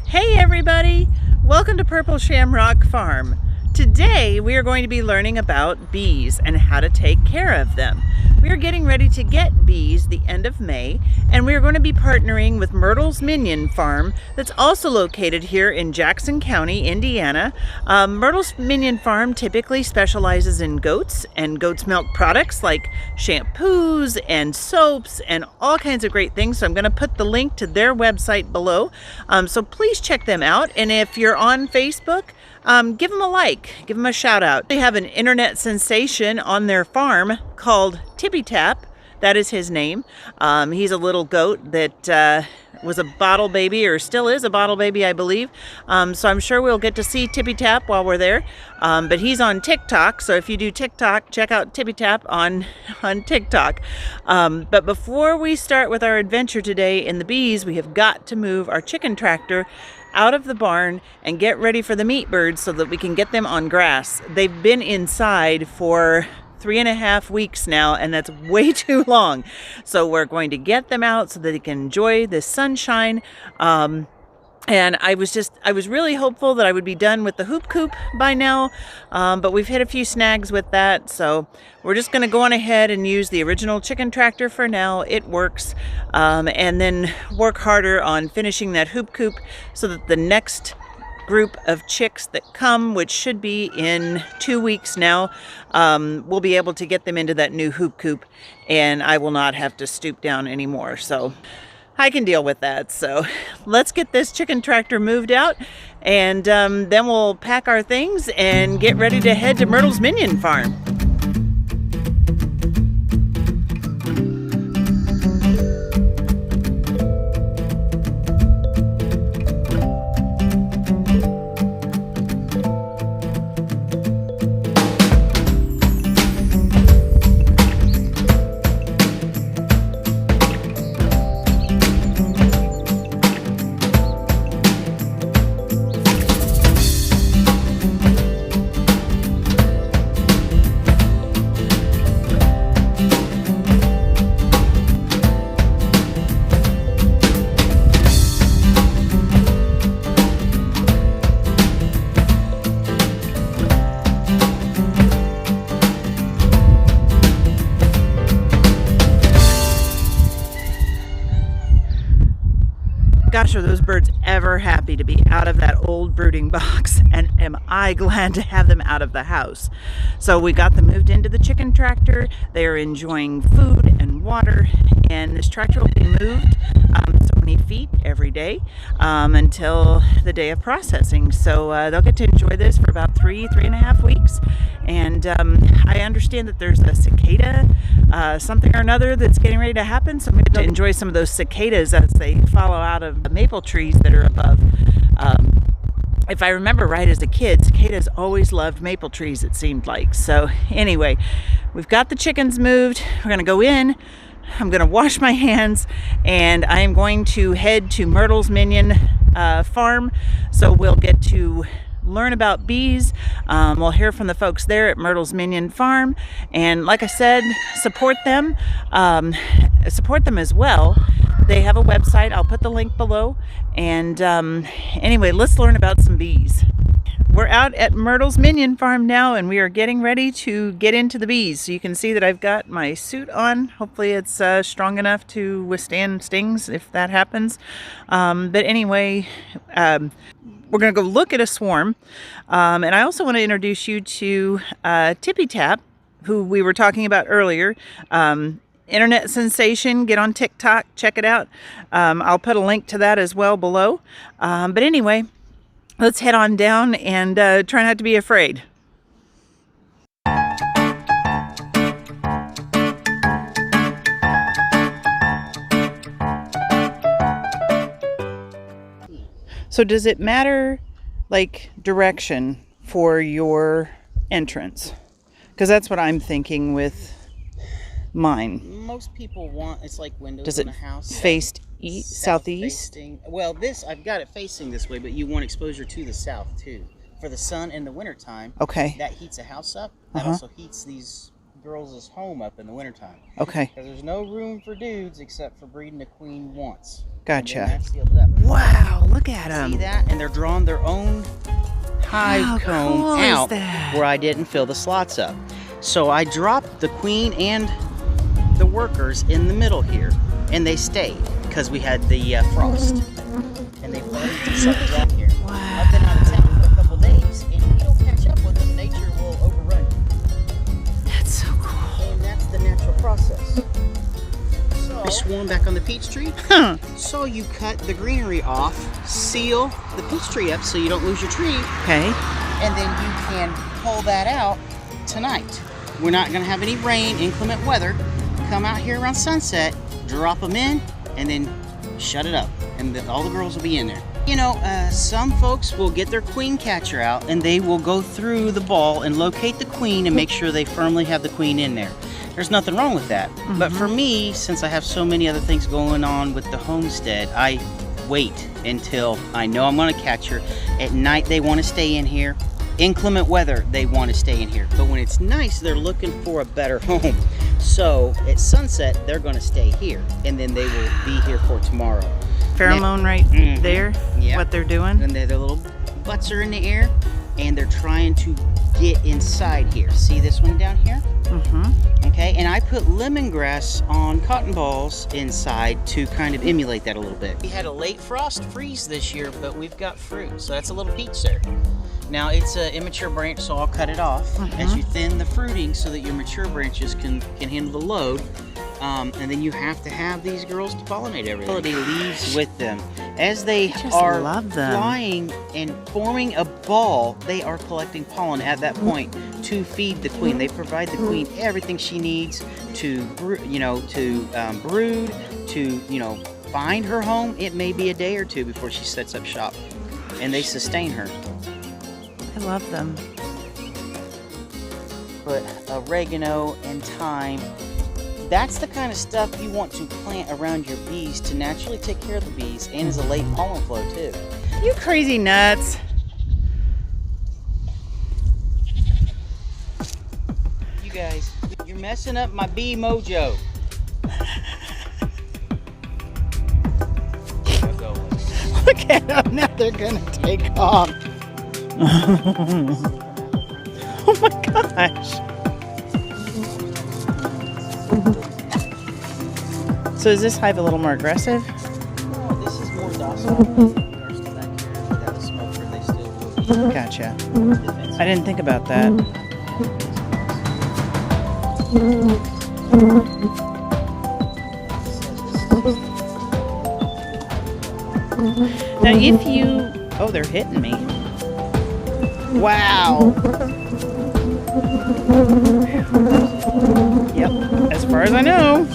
Hey everybody! Welcome to Purple Shamrock Farm. Today we are going to be learning about bees and how to take care of them. We are getting ready to get bees the end of May, and we are going to be partnering with Myrtle's Minion farm that's also located here in Jackson County, Indiana. Myrtle's Minion farm typically specializes in goats and goat's milk products like shampoos and soaps and all kinds of great things. So I'm going to put the link to their website below. So please check them out. And if you're on Facebook, give them a like, give them a shout out. They have an internet sensation on their farm called Tippy Tap. That is his name. He's a little goat that was a bottle baby, or still is a bottle baby, I believe. So I'm sure we'll get to see Tippy Tap while we're there. But he's on TikTok, so if you do TikTok, check out Tippy Tap on TikTok. But before we start with our adventure today in the bees, we have got to move our chicken tractor out of the barn and get ready for the meat birds so that we can get them on grass. They've been inside for 3.5 weeks now, and that's way too long. So we're going to get them out so that they can enjoy the sunshine. And I was really hopeful that I would be done with the hoop coop by now, but we've hit a few snags with that, so we're just going to go on ahead and use the original chicken tractor for now. It works, and then work harder on finishing that hoop coop so that the next group of chicks that come, which should be in 2 weeks now, we'll be able to get them into that new hoop coop, and I will not have to stoop down anymore. So I can deal with that. So let's get this chicken tractor moved out, and then we'll pack our things and get ready to head to Myrtle's Minion farm. Gosh, are those birds ever happy to be out of that old brooding box, and am I glad to have them out of the house. So we got them moved into the chicken tractor. They are enjoying food and water, and this tractor will be moved so many feet every day until the day of processing. So they'll get to enjoy this for about 3.5 weeks. And I understand that there's a cicada something or another that's getting ready to happen, so I'm going to enjoy some of those cicadas as they follow out of the maple trees that are above. If I remember right, as a kid, cicadas always loved maple trees, it seemed like. So anyway, we've got the chickens moved. We're going to go in. I'm going to wash my hands, and I am going to head to Myrtle's Minion farm, so we'll get to learn about bees. We'll hear from the folks there at Myrtle's Minion farm, and like I said, support them as well. They have a website. I'll put the link below. And anyway, let's learn about some bees. We're out at Myrtle's Minion farm now, and we are getting ready to get into the bees. So you can see that I've got my suit on. Hopefully it's strong enough to withstand stings if that happens. But anyway, we're going to go look at a swarm. And I also want to introduce you to Tippy Tap, who we were talking about earlier. Internet sensation. Get on TikTok, check it out. I'll put a link to that as well below. But anyway, let's head on down and try not to be afraid. So does it matter, like, direction for your entrance? Because that's what I'm thinking with mine. Most people want, it's like windows Does in it a house. face southeast? Well, I've got it facing this way, but you want exposure to the south too. For the sun in the wintertime, Okay. that heats a house up. That also heats these girls' home up in the wintertime. Okay. Because there's no room for dudes except for breeding a queen once. Gotcha. And then that sealed it up. Wow, look at them. See that? And they're drawing their own hive How comb cool is out that? where I didn't fill the slots up. So I dropped the queen and the workers in the middle here, and they stayed because we had the frost. And they've learned to settle down here. Wow. I've been out of town for a couple days, and if you don't catch up with them, nature will overrun you. That's so cool. And that's the natural process. So, I swarm back on the peach tree. So you cut the greenery off, seal the peach tree up so you don't lose your tree, Okay. and then you can pull that out tonight. We're not going to have any rain, inclement weather. Come out here around sunset, drop them in, and then shut it up. And all the girls will be in there. You know, some folks will get their queen catcher out and they will go through the ball and locate the queen and make sure they firmly have the queen in there. There's nothing wrong with that. But for me, since I have so many other things going on with the homestead, I wait until I know I'm going to catch her. At night, they want to stay in here. Inclement weather, they want to stay in here. But when it's nice, they're looking for a better home. So at sunset, they're going to stay here, and then they will be here for tomorrow. Pheromone right there, Yeah. what they're doing. And their little butts are in the air, and they're trying to get inside here. See this one down here? Okay, and I put lemongrass on cotton balls inside to kind of emulate that a little bit. We had a late frost freeze this year, but we've got fruit, so that's a little peach there. Now it's an immature branch, so I'll cut it off as you thin the fruiting so that your mature branches can handle the load. And then you have to have these girls to pollinate everything. Quality leaves with them. As they are love them. flying and forming a ball, they are collecting pollen at that point to feed the queen. They provide the queen everything she needs to, brood, to, find her home. It may be a day or two before she sets up shop, and they sustain her. I love them. Put oregano and thyme. That's the kind of stuff you want to plant around your bees to naturally take care of the bees, and as a late pollen flow too. You crazy nuts. You guys, you're messing up my bee mojo. Look at them, now they're gonna take off. Oh my gosh. So is this hive a little more aggressive? No, this is more docile. They're still back here without a smoker. They still will be Gotcha. defensive. I didn't think about that. Now if you... Oh, they're hitting me. Wow. Yep, as far as I know.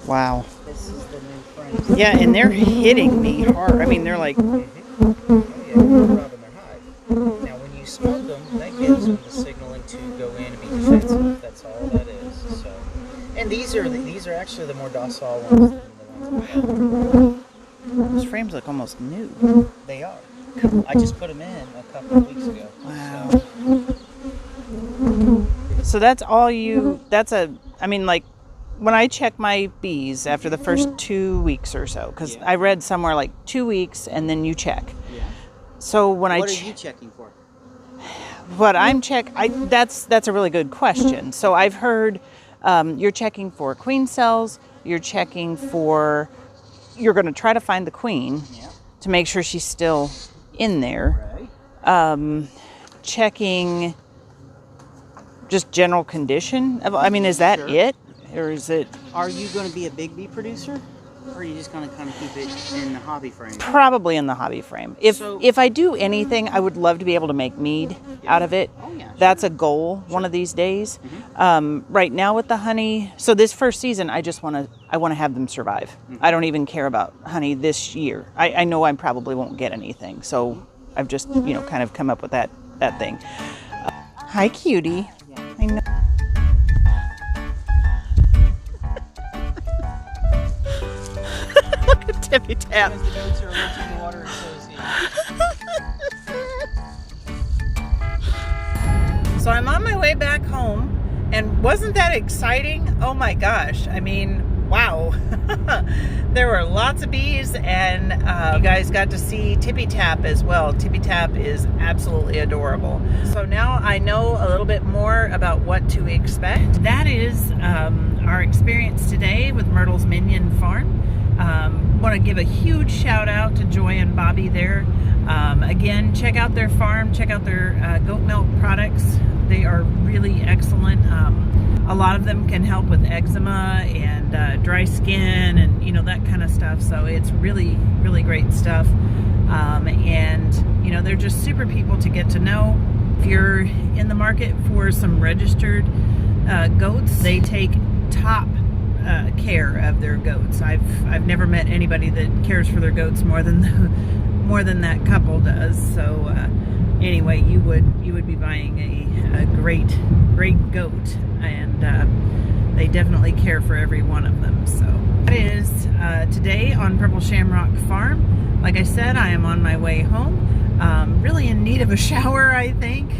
Wow. This is the new friend. Yeah, and they're hitting me hard. I mean, they're like... Oh, yeah, you're robbing their hive. Now, when you smoke them, that gives them the signaling to go in and be defensive. That's all that is. So, and these are actually the more docile ones than the ones. Those frames look almost new. They are. I just put them in a couple of weeks ago. Wow. So that's all you... That's a... I mean, like... When I check my bees after the first 2 weeks or so, because Yeah. I read somewhere like 2 weeks and then you check. Yeah. So when What are you checking for? what I'm that's a really good question. So I've heard you're checking for queen cells. You're checking for. You're going to try to find the queen Yeah. to make sure she's still in there. Right. Checking just general condition. I mean, is that Sure. it? Or is it... Are you going to be a big bee producer? Or are you just going to kind of keep it in the hobby frame? Probably in the hobby frame. If I do anything, I would love to be able to make mead out of it. Oh, yeah, sure. That's a goal one of these days. Right now with the honey, so this first season, I want to have them survive. I don't even care about honey this year. I know I probably won't get anything, so I've just kind of come up with that thing. Hi, cutie. I know. Look at Tippy Tap. As the goats are reaching the water, So I'm on my way back home, and wasn't that exciting? Oh my gosh. I mean, wow. There were lots of bees, and you guys got to see Tippy Tap as well. Tippy Tap is absolutely adorable. So now I know a little bit more about what to expect. That is our experience today with Myrtle's Minion farm. Want to give a huge shout out to Joy and Bobby there. Again, check out their farm, check out their goat milk products. They are really excellent. A lot of them can help with eczema and dry skin and that kind of stuff. So it's really, really great stuff. And they're just super people to get to know. If you're in the market for some registered goats, they take top care of their goats. I've never met anybody that cares for their goats more than that couple does. So anyway, you would be buying a great goat, and they definitely care for every one of them. So that is today on Purple Shamrock Farm. Like I said, I am on my way home. Really in need of a shower, I think.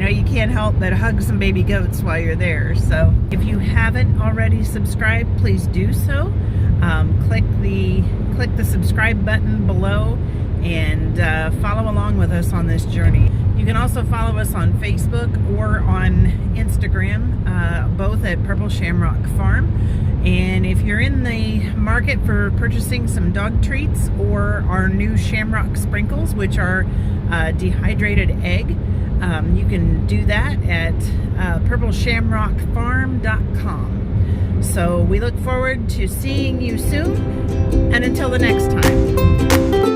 You can't help but hug some baby goats while you're there. So if you haven't already subscribed, please do so. Click the subscribe button below and follow along with us on this journey. You can also follow us on Facebook or on Instagram, both at Purple Shamrock Farm. And if you're in the market for purchasing some dog treats or our new Shamrock Sprinkles, which are dehydrated egg, you can do that at purpleshamrockfarm.com. So we look forward to seeing you soon, and until the next time.